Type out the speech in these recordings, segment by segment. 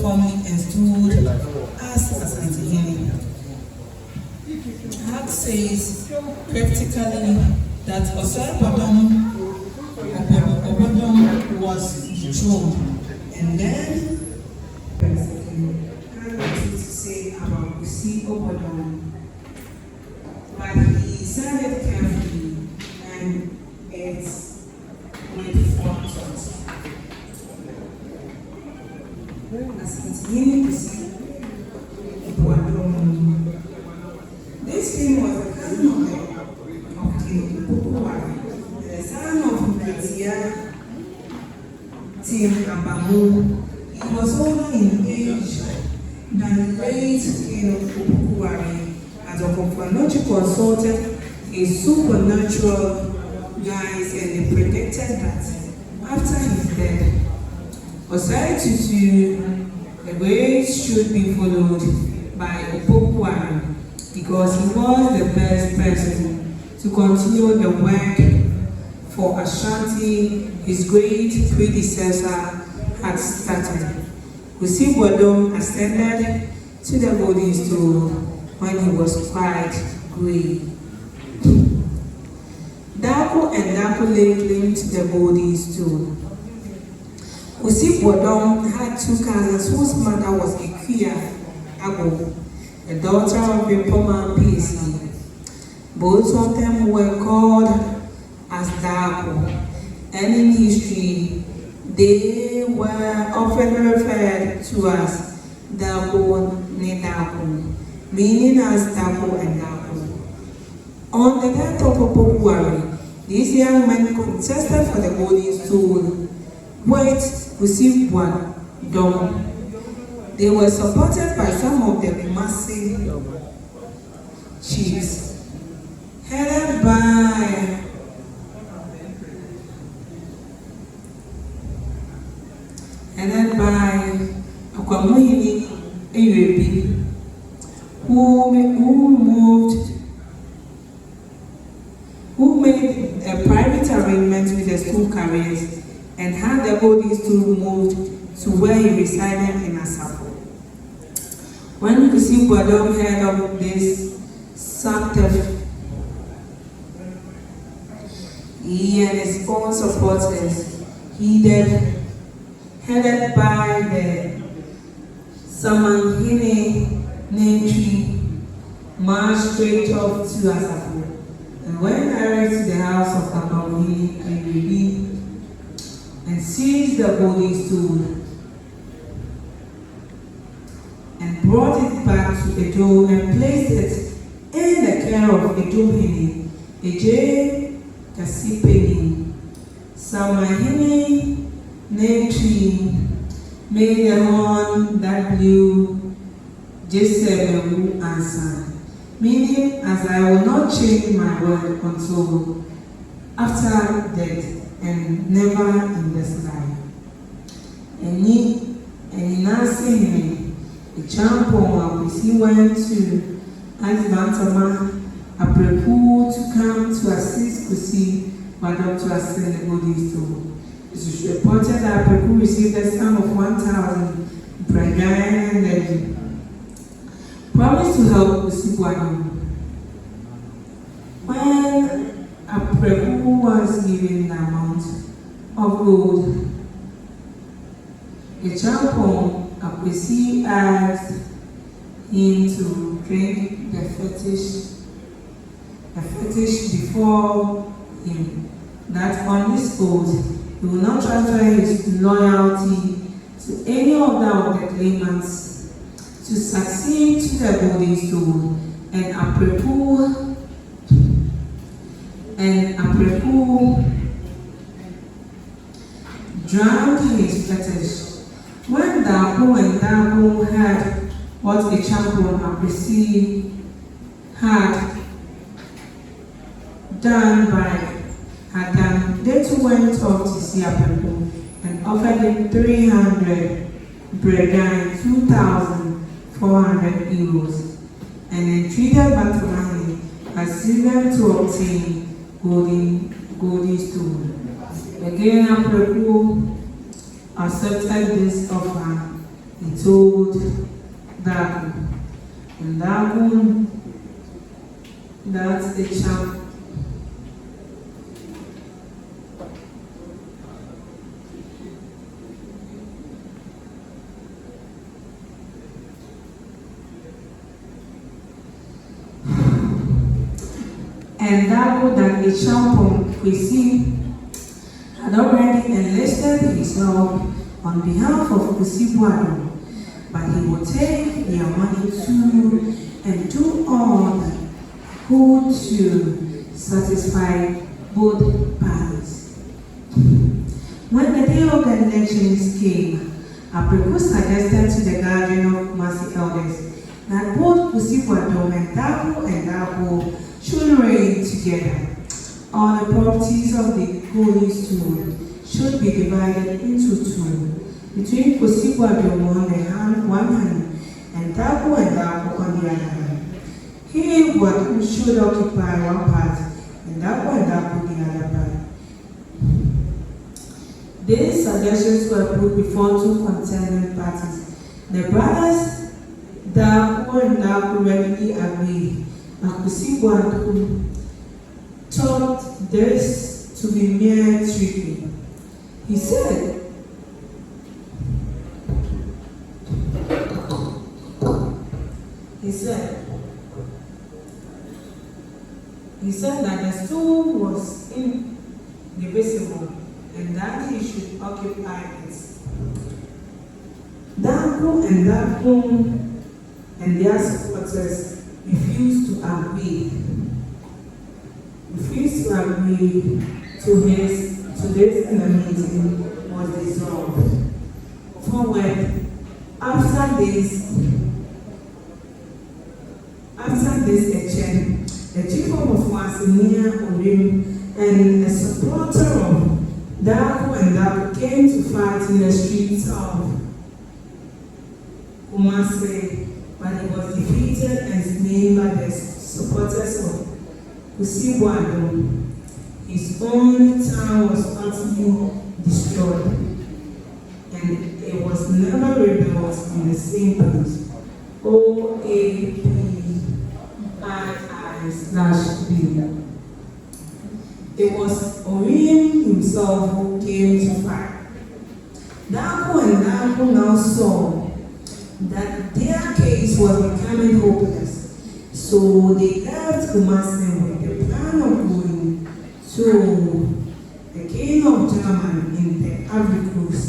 forming and stood as Asantehene. Act says practically that Osai Obodom was dethroned, and then to say about Kusi Obodom, but he said it carefully and it's with forethought. Asantehene Kusi Obodom. This king was the cousin of King Boadi, the son of Mbetia Tim Abamu. He was older in age than the late King Boadi, as Okonkwo consulted a supernatural guise, and they predicted that after his death, Osai Tutu, the ways should be followed by Boadi, because he was the best person to continue the work for Ashanti his great predecessor had started. Kusi Obodom ascended to the golden stool when he was quite great. Dako and Dako laid claim to the golden stool. Kusi Obodom had two cousins whose mother was Ikuya Ago, the daughter of Bipoma Pisi. Both of them were called as Dako, and in history they were often referred to as Dako Nedako, meaning as Dako and Dako. On the death of Boadi, these young men contested for the golden stool with Kusi Obodom. They were supported by some of the Kumasi chiefs, headed by Akwamuhini Ewebi, who made a private arrangement with the stool carriers and had the golden stool moved to where he resided in Asafo. When Kusi Obodom heard of this subterfuge, he and his own supporters, headed by the Samangine Nentri, marched straight up to Asafo and went direct to the house of Akwamuhini Ewebi and seized the golden stool and brought it back to Edo and placed it in the care of Edohene, Eje Kasipeni. Samahini Nentri made the horn that blew J7 answer, meaning as I will not change my word until after death and never in this life. And now saying the champion Kusi went to Bantama Apreku to come to assist Kusi Obodom to ascend the golden stool. It is reported that Apreku received a sum of 1,000 Bragayan and promised to help Kusi Obodom. When Apreku was given the amount of gold, the champion Kusi asked him to drink the fetish before him, that on this oath he will not transfer his loyalty to any other of the claimants to succeed to the golden stool, and Apreku drank his fetish. When Dako and Dako heard what the champion Apreku had done, they too went off to see Apreku and offered him 300 Bregan, 2,400 euros, and entreated Bantamani as them to obtain golden stool. Again, Apreku accepted this offer he told Daku, and Daku, that's the champ. And Daku, that the champion Kwesi had already enlisted his help on behalf of Kwesi Boadi, but he would take their money too and do all that could to satisfy both parties. When the day of the elections came, Apreko suggested to the gathering of Kumasi elders that both Kwesi Boadi and Daku should reign together. All the properties of the holy stool should be divided into two, between Kwesi Boadi on one hand and Daku on the other hand. He should occupy one part and Daku the other part. These suggestions were put before two contending parties. The brothers Daku and Daku readily agreed, but Kwesi Boadi thought this to be mere trickery. He said, that the stool was indivisible and that he should occupy it. Daku and their supporters refused to agree to this, and the meeting was dissolved. Forward, after this election, the chief of Kumasi and a supporter of Daku came to fight in the streets of Kumasi, but he was defeated and slain by the supporters of Kwesi Boadi. His own town was utterly destroyed, and it was never rebuilt in the same place. OAPII/B. It was Orim himself who came to fight. Daku now saw that their case was becoming hopeless, so they left Kumasi with the plan of going to the king of Germany in the Ivory Coast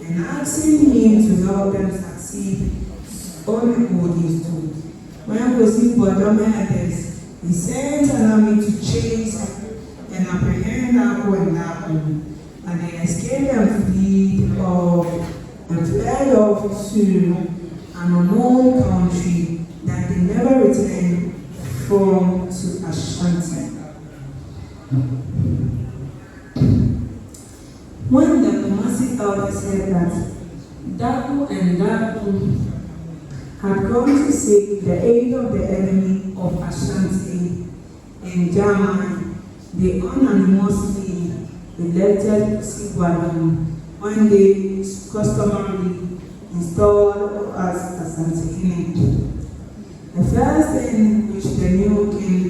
and asking him to help them succeed on the holding stool. When Kwesi Boadi heard this, he sent an army to chase and apprehend Daku, and they escaped and fled off to an unknown country that they never returned from to Ashanti. When the Kumasi elders said that Daku had come to seek the aid of the enemy of Ashanti in Germany, they unanimously elected Kwesi Boadi when they customarily installed as Asante. The first thing which the new king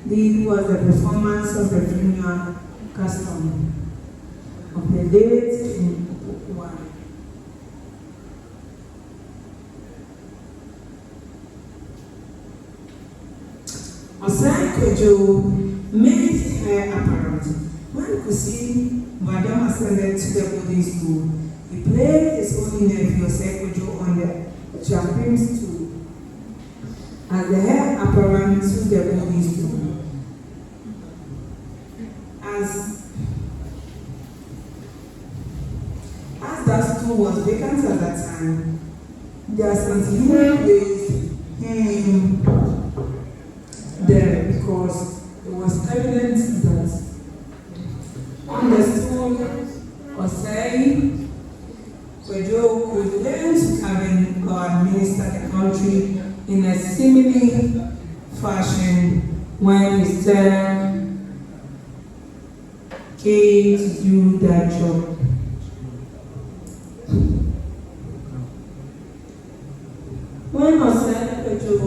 did was the performance of the funeral custom of the late in Okuwan. Osayi-Kwadwo made her apparent. When Kwesi Boadi ascended to the boarding school, he placed his only nephew Osayi-Kwadwo on the chaplain stool as the heir apparent to the boarding school. As that stool was vacant at that time, the Asante placed him there because it was evident that on the stool, Osayi-Kwadwo could learn to govern or administer the country in a similar fashion when his turn came to do that job. When Osei Pejo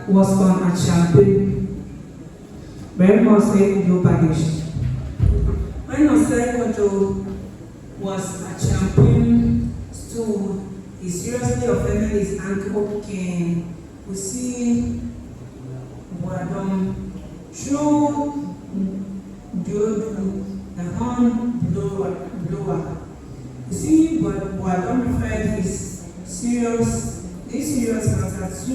was on a champagne, very much no baggage. When Osei Pejo was a champagne stool, he seriously offended his uncle King, who see Wadom through the horn blower. You see, Wadom referred this serious matter to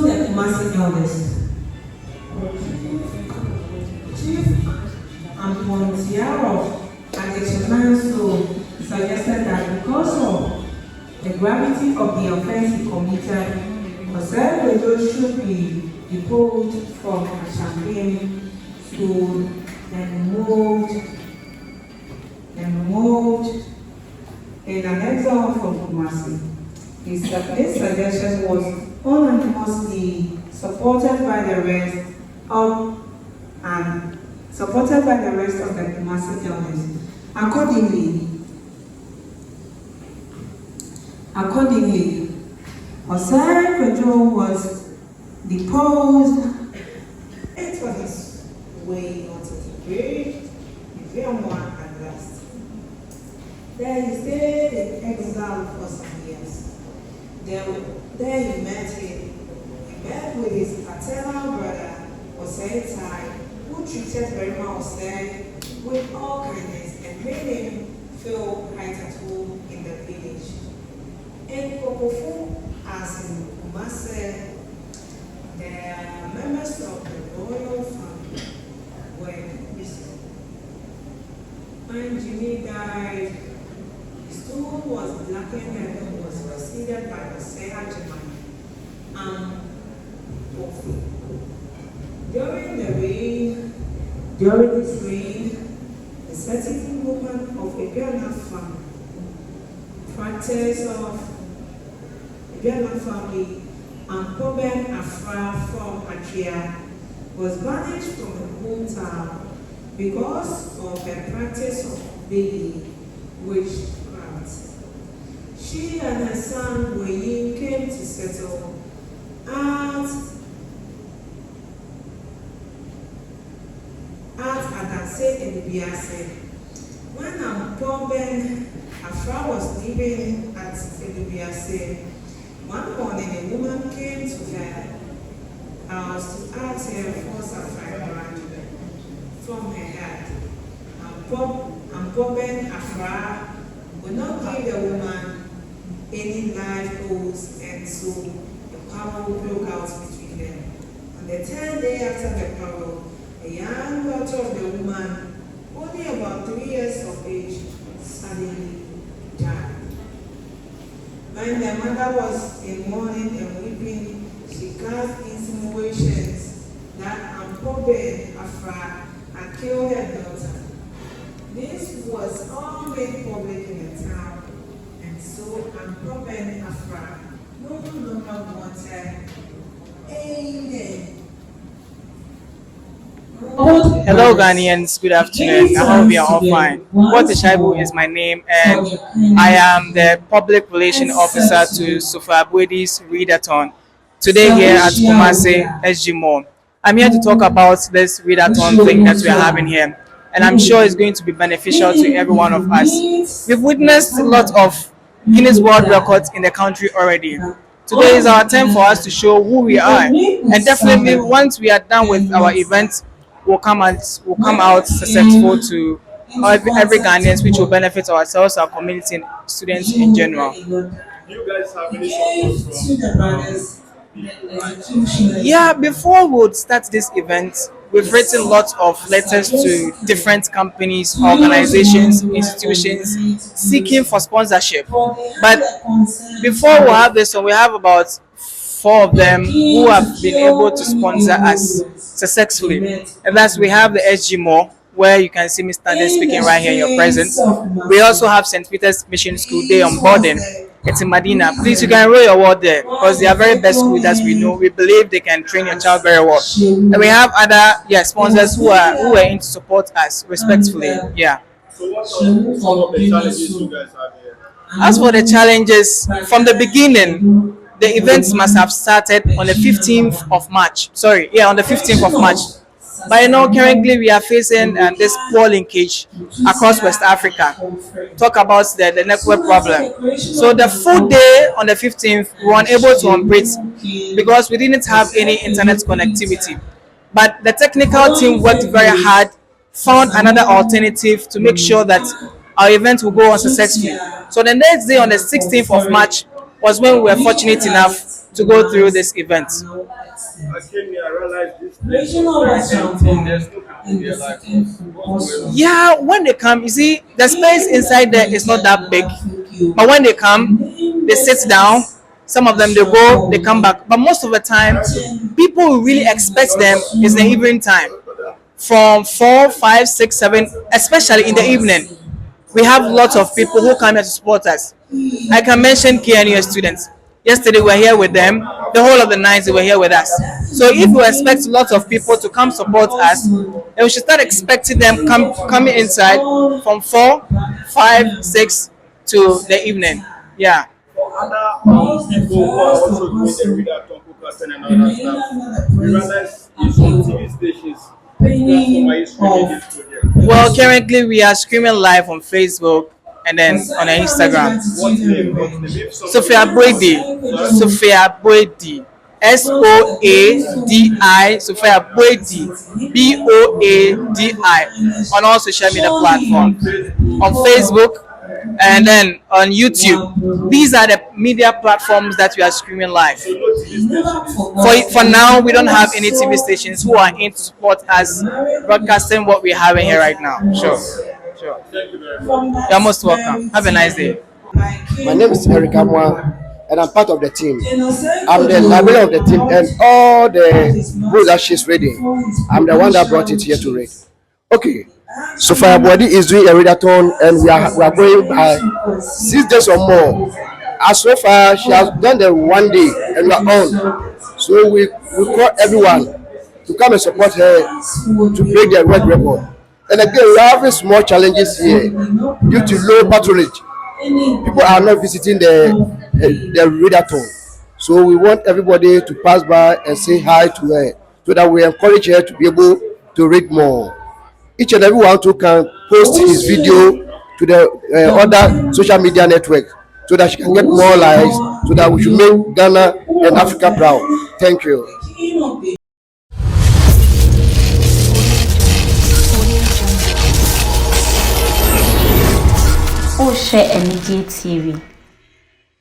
the Kumasi elders. Chief Ampontiaro and the Chimanso suggested that because of the gravity of the offense he committed, Osei Pejo should be deposed from a champagne school and moved in an exile from Kumasi. This suggestion was unanimously supported by the rest of the Kumasi elders. Accordingly, Osei Pejo was deposed. It was his way not to bridge the one at last. There he stayed in exile for some years. There he met him. He met with his paternal brother, Osei Tai, who treated very well Osei with all kindness and made him feel right at home in the village. In Kokofu, as in Kumasi, the members of the royal family were missing. When Jimmy died, the stool was blackened and was succeeded by Osei Ajimai and Kofi. During this reign, the certain woman of Ghana family, practice of Ghana family, and Poben Afra from Atria, was banished from her hometown because of her practice of baby witchcraft. She and her son Weyin came to settle at Adase in Biase. When Poben Afra was living at Biase, one morning a woman came to her house to ask her for saffron from her head. And Poben Afra would not give the woman any life goals, and so the quarrel broke out between them. On the 10th day after the quarrel, a young daughter of the woman, only about 3 years of age, suddenly died. When the mother was in mourning and weeping, she cast insinuations that Poben Afra had killed her daughter. This was all made public in the town, and so Poben Afra no longer wanted Amen. Hello Ghanaians, good afternoon. I hope you are all fine. What Shaibu is my name, and I am the Public Relation Officer to Sophia Boadi's Read-A-Thon. Today here at Kumasi SG Mall. I'm here to talk about this Read-A-Thon thing that we are having here, and I'm sure it's going to be beneficial to every one of us. We've witnessed a lot of Guinness World Records in the country already. Today is our time for us to show who we are, and definitely once we are done with our event, will come out successful to every Ghanaians, which will benefit ourselves, our community, and students in general. You guys have any support from? Yeah, before we would start this event, we've written lots of letters to different companies, organizations, institutions seeking for sponsorship. But before we have this one, we have about 4 of them who have been able to sponsor us successfully. And thus we have the SG Mall, where you can see me standing speaking right here in your presence. We also have St. Peter's Mission School Day on boarding. It's in Medina. Please, you can enroll your ward there because they are very best school that we know. We believe they can train your child very well. And we have other sponsors who are in to support us respectfully. Yeah. So what are some of the challenges you guys have here? As for the challenges, from the beginning, the events must have started on the 15th of March. Sorry, yeah, on the 15th of March. But currently we are facing this poor linkage across West Africa. Talk about the network problem. So the full day on the 15th, we were unable to operate because we didn't have any internet connectivity. But the technical team worked very hard, found another alternative to make sure that our event will go on successfully. So the next day on the 16th of March was when we were fortunate enough to go through this event. I came here, I realized this place is very empty. There's no people here like us. Yeah, when they come, you see, the space inside there is not that big. But when they come, they sit down. Some of them, they go, they come back. But most of the time, people who really expect them is the evening time. From 4, 5, 6, 7, especially in the evening. We have lots of people who come here to support us. I can mention KNU students. Yesterday we were here with them. The whole of the night they were here with us. So if we expect lots of people to come support us, then we should start expecting them coming inside from 4, 5, 6 to the evening. Yeah. For other people who are also doing the Read-A-Thon podcast and other stuff, we realize in some TV stations, why you streaming this video? Well, currently we are streaming live on Facebook and then on Instagram. What's the name? What's the name? Sophia Boadi. Sophia Boadi. SOADI. Sophia Boadi. BOADI. On all social media platforms. On Facebook and then on YouTube. These are the media platforms that we are streaming live. For now, we don't have any TV stations who are in to support us broadcasting what we're having here right now. Sure. Thank you very much. You're most welcome. Have a nice day. My name is Eric Amwa, and I'm part of the team. I'm the librarian of the team, and all the books that she's reading, I'm the one that brought it here to read. Okay, Sophia Boadi is doing a readathon, and we are going by 6 days or more. As so far, she has done the 1 day, and we are on. So we call everyone to come and support her to break the world record. And again, we are having small challenges here due to low patronage. People are not visiting the Read-A-Thon. So we want everybody to pass by and say hi to her so that we encourage her to be able to read more. Each and everyone who can post his video to the other social media network so that she can get more likes, so that we should make Ghana and Africa proud. Thank you. Share Energy TV.